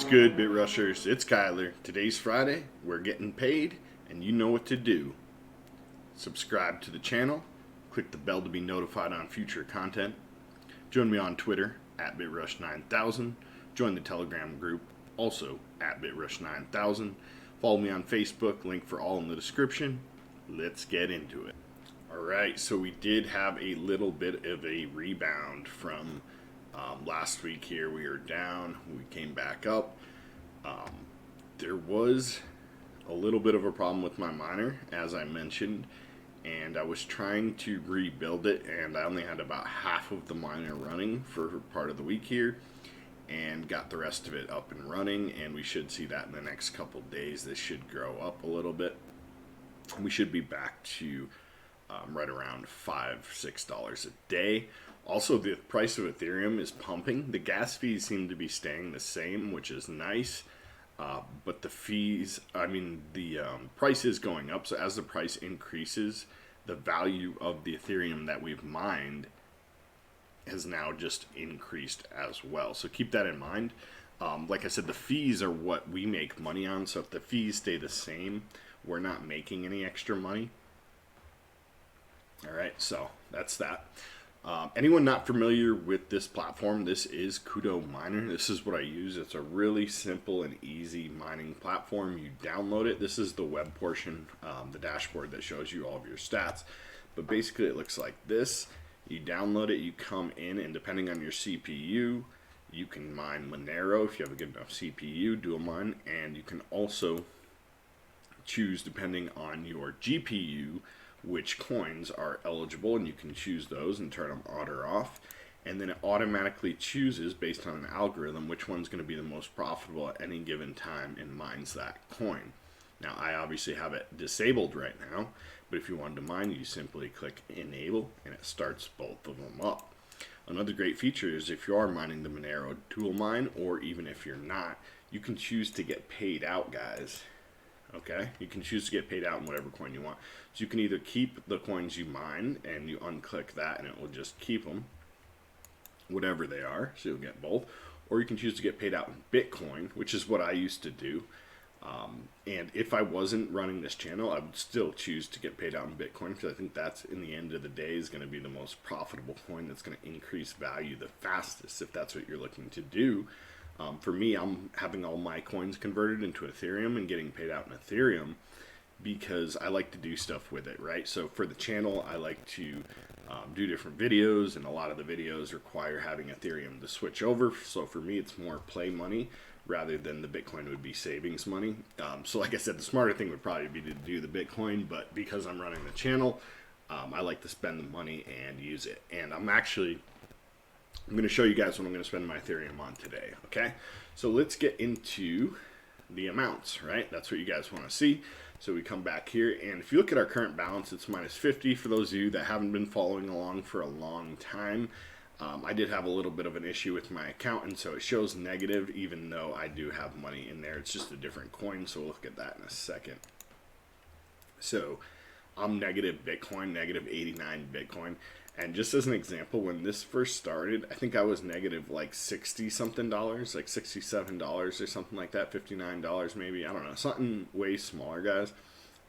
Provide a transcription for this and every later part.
What's good, Bit Rushers? It's Kyler. Today's Friday. We're getting paid, and you know what to do. Subscribe to the channel. Click the bell to be notified on future content. Join me on Twitter at BitRush9000. Join the Telegram group, also at BitRush9000. Follow me on Facebook. Link for all in the description. Let's get into it. Alright, so we did have a little bit of a rebound from last week here. We were down, we came back up. There was a little bit of a problem with my miner, as I mentioned, and I was trying to rebuild it, and I only had about half of the miner running for part of the week here, and got the rest of it up and running, and we should see that in the next couple days. This should grow up a little bit. We should be back to right around $5-6 a day. Also, the price of Ethereum is pumping. The gas fees seem to be staying the same, which is nice. But the fees, the price is going up. So as the price increases, the value of the Ethereum that we've mined has now just increased as well. So keep that in mind. Like I said, the fees are what we make money on. So if the fees stay the same, we're not making any extra money. All right, so that's that. Anyone not familiar with this platform, this is Kudo Miner. This is what I use. It's a really simple and easy mining platform. You download it. This is the web portion, the dashboard that shows you all of your stats. But basically it looks like this. You download it, you come in, and depending on your CPU, you can mine Monero if you have a good enough CPU, dual mine, and you can also choose, depending on your GPU, which coins are eligible, and you can choose those and turn them on or off, and then it automatically chooses based on an algorithm which one's going to be the most profitable at any given time and mines that coin. Now I obviously have it disabled right now, but if you wanted to mine, you simply click enable and it starts both of them up. Another great feature is if you are mining the Monero dual mine, or even if you're not, you can choose to get paid out, guys. Okay, you can choose to get paid out in whatever coin you want. So you can either keep the coins you mine and you unclick that and it will just keep them, whatever they are, so you'll get both. Or you can choose to get paid out in Bitcoin, which is what I used to do. And if I wasn't running this channel, I would still choose to get paid out in Bitcoin, because I think that's, in the end of the day, is going to be the most profitable coin that's going to increase value the fastest, if that's what you're looking to do. For me, I'm having all my coins converted into Ethereum and getting paid out in Ethereum because I like to do stuff with it, right? So for the channel, I like to do different videos, and a lot of the videos require having Ethereum to switch over. So for me, it's more play money rather than the Bitcoin would be savings money. So like I said, the smarter thing would probably be to do the Bitcoin, but because I'm running the channel, I like to spend the money and use it. And I'm going to show you guys what I'm going to spend my Ethereum on today, okay? So let's get into the amounts, right? That's what you guys want to see. So we come back here, and if you look at our current balance, it's minus 50 for those of you that haven't been following along for a long time. I did have a little bit of an issue with my account, and so it shows negative even though I do have money in there. It's just a different coin, so we'll look at that in a second. So I'm negative Bitcoin, negative 89 Bitcoin. And just as an example, when this first started, I think I was negative like 60 something dollars, like $67 or something like that, $59 maybe, I don't know, something way smaller, guys.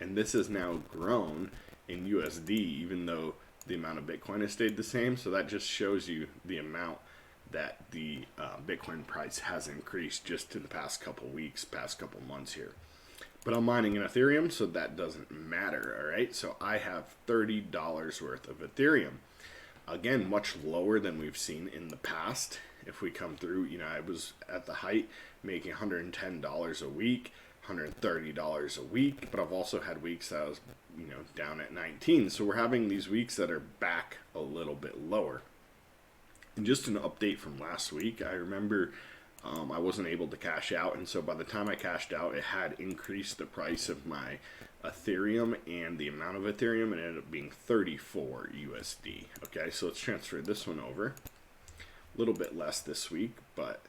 And this has now grown in USD, even though the amount of Bitcoin has stayed the same. So that just shows you the amount that the Bitcoin price has increased just in the past couple weeks, past couple months here. But I'm mining in Ethereum, so that doesn't matter, all right? So I have $30 worth of Ethereum. Again, much lower than we've seen in the past. If we come through, you know, I was at the height making $110 a week, $130 a week, but I've also had weeks that I was, you know, down at 19. So we're having these weeks that are back a little bit lower. And just an update from last week, I remember I wasn't able to cash out, and so by the time I cashed out, it had increased the price of my Ethereum and the amount of Ethereum, and it ended up being 34 USD. Okay, so let's transfer this one over. A little bit less this week, but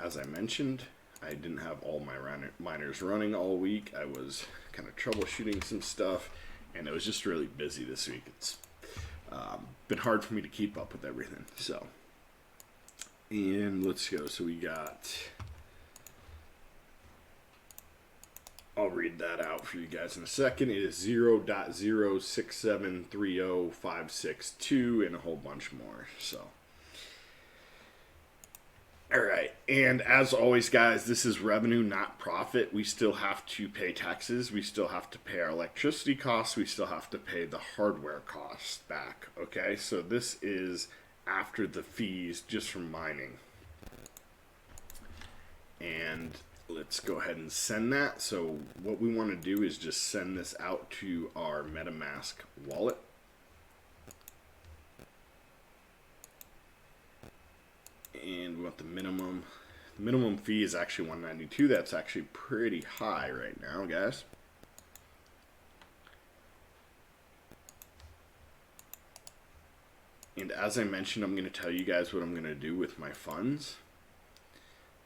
as I mentioned, I didn't have all my miners running all week. I was kind of troubleshooting some stuff, and it was just really busy this week. It's been hard for me to keep up with everything. So, and let's go. So we got I'll read that out for you guys in a second. It is 0.067305662 and a whole bunch more. So, all right. And as always, guys, this is revenue, not profit. We still have to pay taxes. We still have to pay our electricity costs. We still have to pay the hardware costs back. Okay. So this is after the fees just from mining. And let's go ahead and send that. So what we want to do is just send this out to our MetaMask wallet. And we want the minimum. The minimum fee is actually $192. That's actually pretty high right now, guys. And as I mentioned, I'm going to tell you guys what I'm going to do with my funds.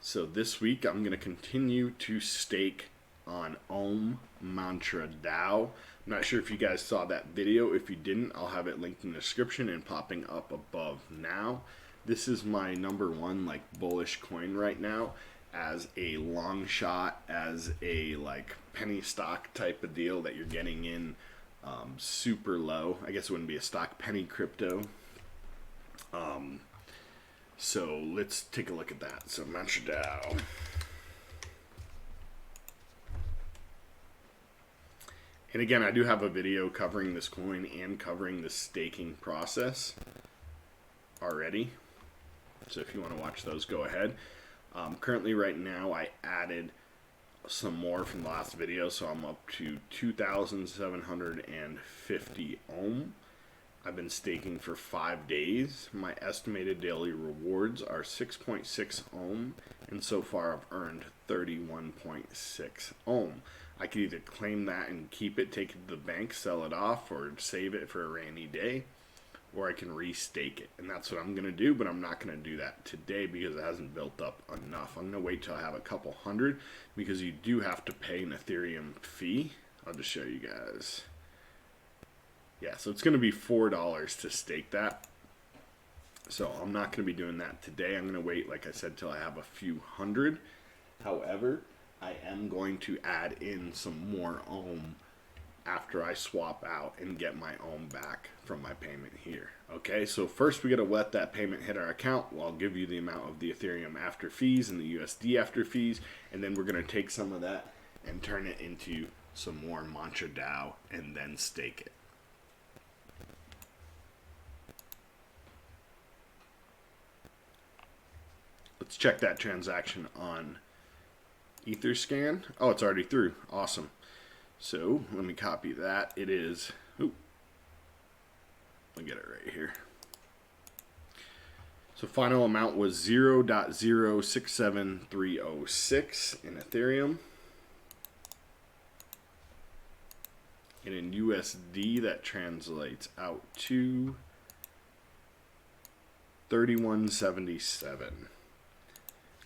So this week, I'm going to continue to stake on Ohm Mantra DAO. I'm not sure if you guys saw that video. If you didn't, I'll have it linked in the description and popping up above now. This is my #1 like bullish coin right now, as a long shot, as a like penny stock type of deal that you're getting in super low. I guess it wouldn't be a stock, penny crypto. So let's take a look at that. So Mantra DAO. And again, I do have a video covering this coin and covering the staking process already. So if you want to watch those, go ahead. Currently right now, I added some more from the last video, so I'm up to 2,750 Ohm. I've been staking for 5 days. My estimated daily rewards are 6.6 Ohm, and so far I've earned 31.6 Ohm. I could either claim that and keep it, take it to the bank, sell it off, or save it for a rainy day, or I can restake it. And that's what I'm going to do, but I'm not going to do that today because it hasn't built up enough. I'm going to wait till I have a couple hundred, because you do have to pay an Ethereum fee. I'll just show you guys. Yeah, so it's going to be $4 to stake that. So I'm not going to be doing that today. I'm going to wait, like I said, till I have a few hundred. However, I am going to add in some more Ohm after I swap out and get my Ohm back from my payment here. Okay, so first we got to let that payment hit our account. Well, I'll give you the amount of the Ethereum after fees and the USD after fees, and then we're going to take some of that and turn it into some more Mantra DAO and then stake it. Let's check that transaction on Etherscan. Oh, it's already through. Awesome. So let me copy that. It is, I'll get it right here. So final amount was 0.067306 in Ethereum. And in USD, that translates out to 3177.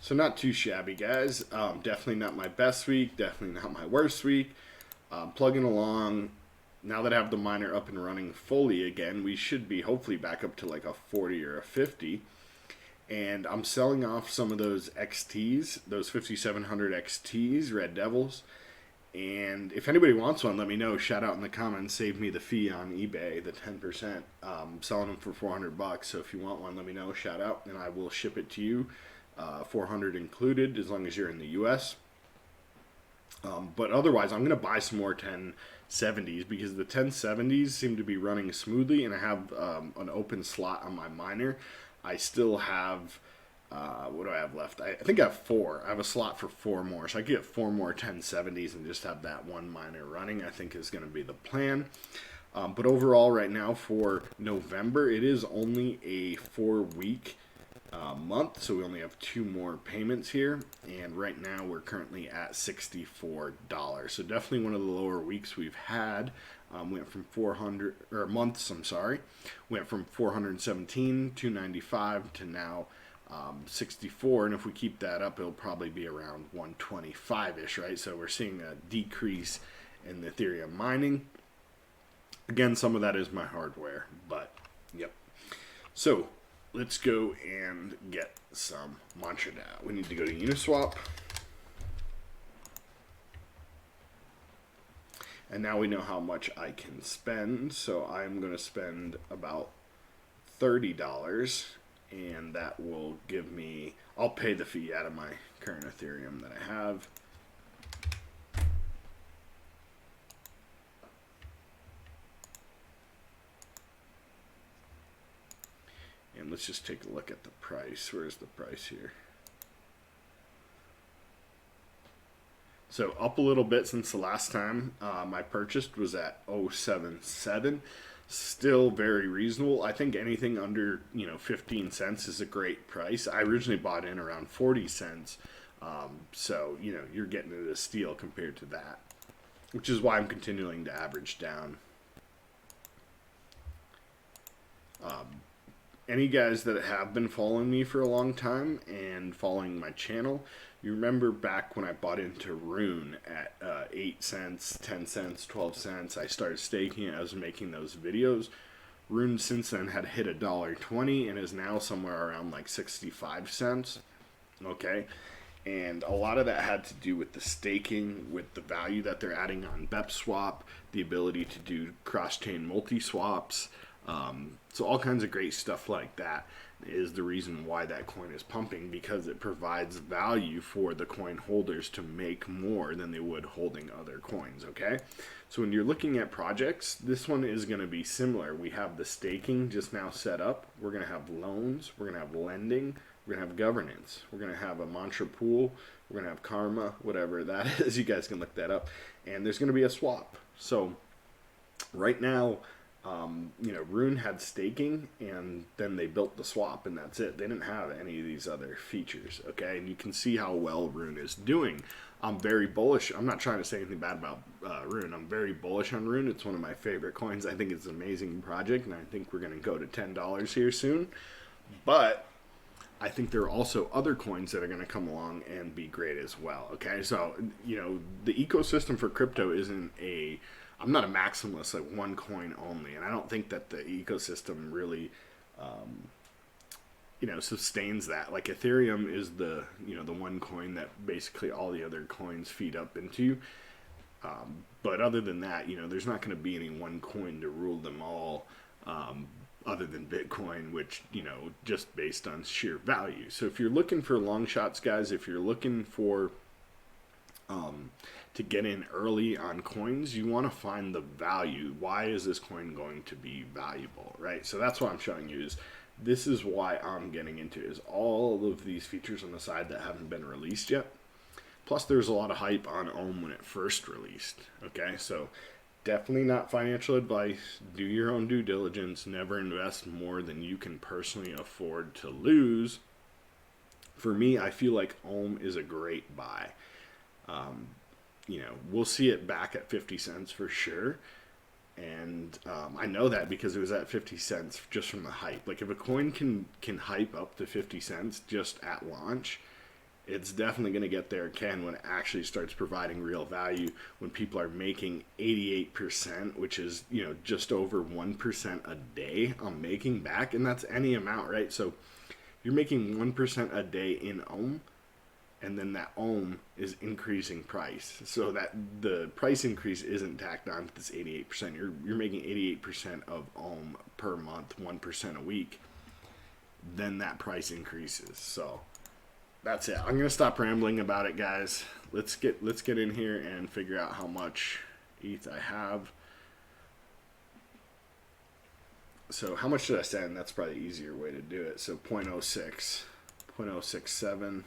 So not too shabby, guys. Definitely not my best week. Definitely not my worst week. Plugging along. Now that I have the miner up and running fully again, we should be hopefully back up to like a 40 or a 50. And I'm selling off some of those XTs, those 5700 XTs, Red Devils. And if anybody wants one, let me know. Shout out in the comments. Save me the fee on eBay, the 10%. Selling them for $400. So if you want one, let me know. Shout out, and I will ship it to you. 400 included, as long as you're in the US. But otherwise, I'm going to buy some more 1070s because the 1070s seem to be running smoothly, and I have an open slot on my miner. I still have, what do I have left? I think I have 4. I have a slot for 4 more, so I can get 4 more 1070s and just have that one miner running, I think is going to be the plan. But overall, right now for November, it is only a 4-week month, so we only have 2 more payments here, and right now we're currently at $64. So definitely one of the lower weeks we've had. Went from 400 or months, I'm sorry, went from 417, 295 to now 64, and if we keep that up, it'll probably be around 125-ish, right? So we're seeing a decrease in the Ethereum mining. Again, some of that is my hardware, but yep. So let's go and get some Mantra DAO. We need to go to Uniswap. And now we know how much I can spend, so I'm going to spend about $30, and that will give me, I'll pay the fee out of my current Ethereum that I have. And let's just take a look at the price. Where's the price here? So up a little bit since the last time I purchased was at 0.77. Still very reasonable. I think anything under 15 cents is a great price. I originally bought in around 40 cents. So you're getting it a steal compared to that, which is why I'm continuing to average down. Any guys that have been following me for a long time and following my channel, you remember back when I bought into RUNE at 8 cents, 10 cents, 12 cents. I started staking it. I was making those videos. RUNE since then had hit $1.20 and is now somewhere around like 65 cents. Okay. And a lot of that had to do with the staking, with the value that they're adding on BEP swap, the ability to do cross-chain multi-swaps. So all kinds of great stuff like that is the reason why that coin is pumping, because it provides value for the coin holders to make more than they would holding other coins, okay? So when you're looking at projects, this one is going to be similar. We have the staking just now set up. We're going to have loans. We're going to have lending. We're going to have governance. We're going to have a mantra pool. We're going to have karma, whatever that is. You guys can look that up. And there's going to be a swap. So right now, RUNE had staking, and then they built the swap, and that's it. They didn't have any of these other features, okay? And you can see how well RUNE is doing. I'm very bullish. I'm not trying to say anything bad about RUNE. I'm very bullish on RUNE. It's one of my favorite coins. I think it's an amazing project, and I think we're going to go to $10 here soon. But I think there are also other coins that are going to come along and be great as well, okay? So, the ecosystem for crypto isn't I'm not a maximalist, like one coin only, and I don't think that the ecosystem really, sustains that. Like Ethereum is the one coin that basically all the other coins feed up into. But other than that, there's not going to be any one coin to rule them all, other than Bitcoin, which, just based on sheer value. So if you're looking for long shots, guys, if you're looking for to get in early on coins, you want to find the value. Why is this coin going to be valuable, right? So that's what I'm showing you. This is why I'm getting into is all of these features on the side that haven't been released yet. Plus, there's a lot of hype on Ohm when it first released. Okay, so definitely not financial advice. Do your own due diligence. Never invest more than you can personally afford to lose. For me, I feel like Ohm is a great buy. We'll see it back at 50 cents for sure. And I know that because it was at 50 cents just from the hype. Like if a coin can hype up to 50 cents just at launch, it's definitely going to get there again when it actually starts providing real value, when people are making 88%, which is, just over 1% a day on making back. And that's any amount, right? So you're making 1% a day in Ohm. And then that Ohm is increasing price, so that the price increase isn't tacked on to this 88%. You're making 88% of Ohm per month, 1% a week. Then that price increases. So that's it. I'm gonna stop rambling about it, guys. Let's get in here and figure out how much ETH I have. So how much did I send? That's probably the easier way to do it. So 0.06, 0.067.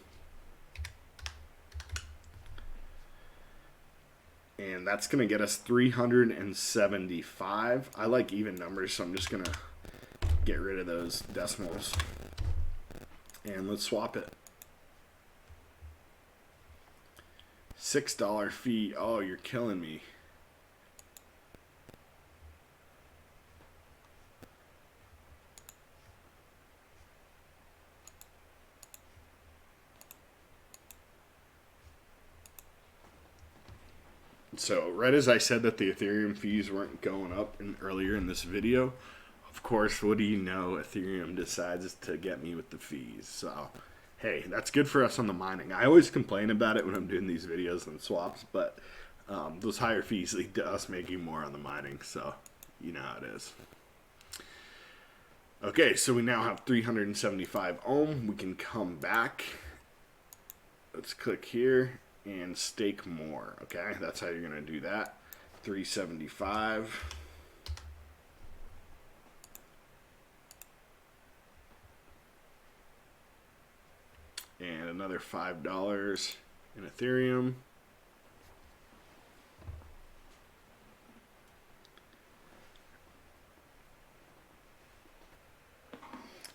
And that's going to get us 375. I like even numbers, so I'm just going to get rid of those decimals. And let's swap it. $6 fee. Oh, you're killing me. So right as I said that the Ethereum fees weren't going up earlier in this video, of course, what do you know, Ethereum decides to get me with the fees. So, hey, that's good for us on the mining. I always complain about it when I'm doing these videos on swaps, but Those higher fees lead to us making more on the mining, so you know how it is. Okay, so we now have 375 ohm. We can come back. Let's click here and stake more. Okay, that's how you're going to do that. 375. And another $5 in Ethereum.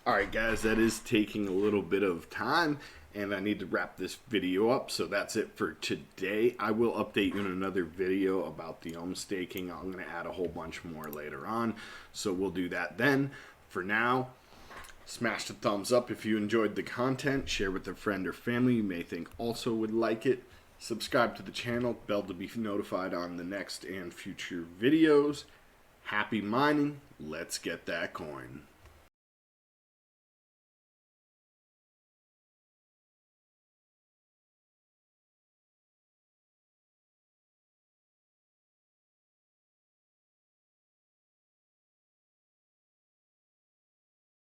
Alright guys, that is taking a little bit of time, and I need to wrap this video up, so that's it for today. I will update you in another video about the ohm staking. I'm going to add a whole bunch more later on, so we'll do that then. For now, smash the thumbs up if you enjoyed the content. Share with a friend or family you may think also would like it. Subscribe to the channel, bell to be notified on the next and future videos. Happy mining. Let's get that coin.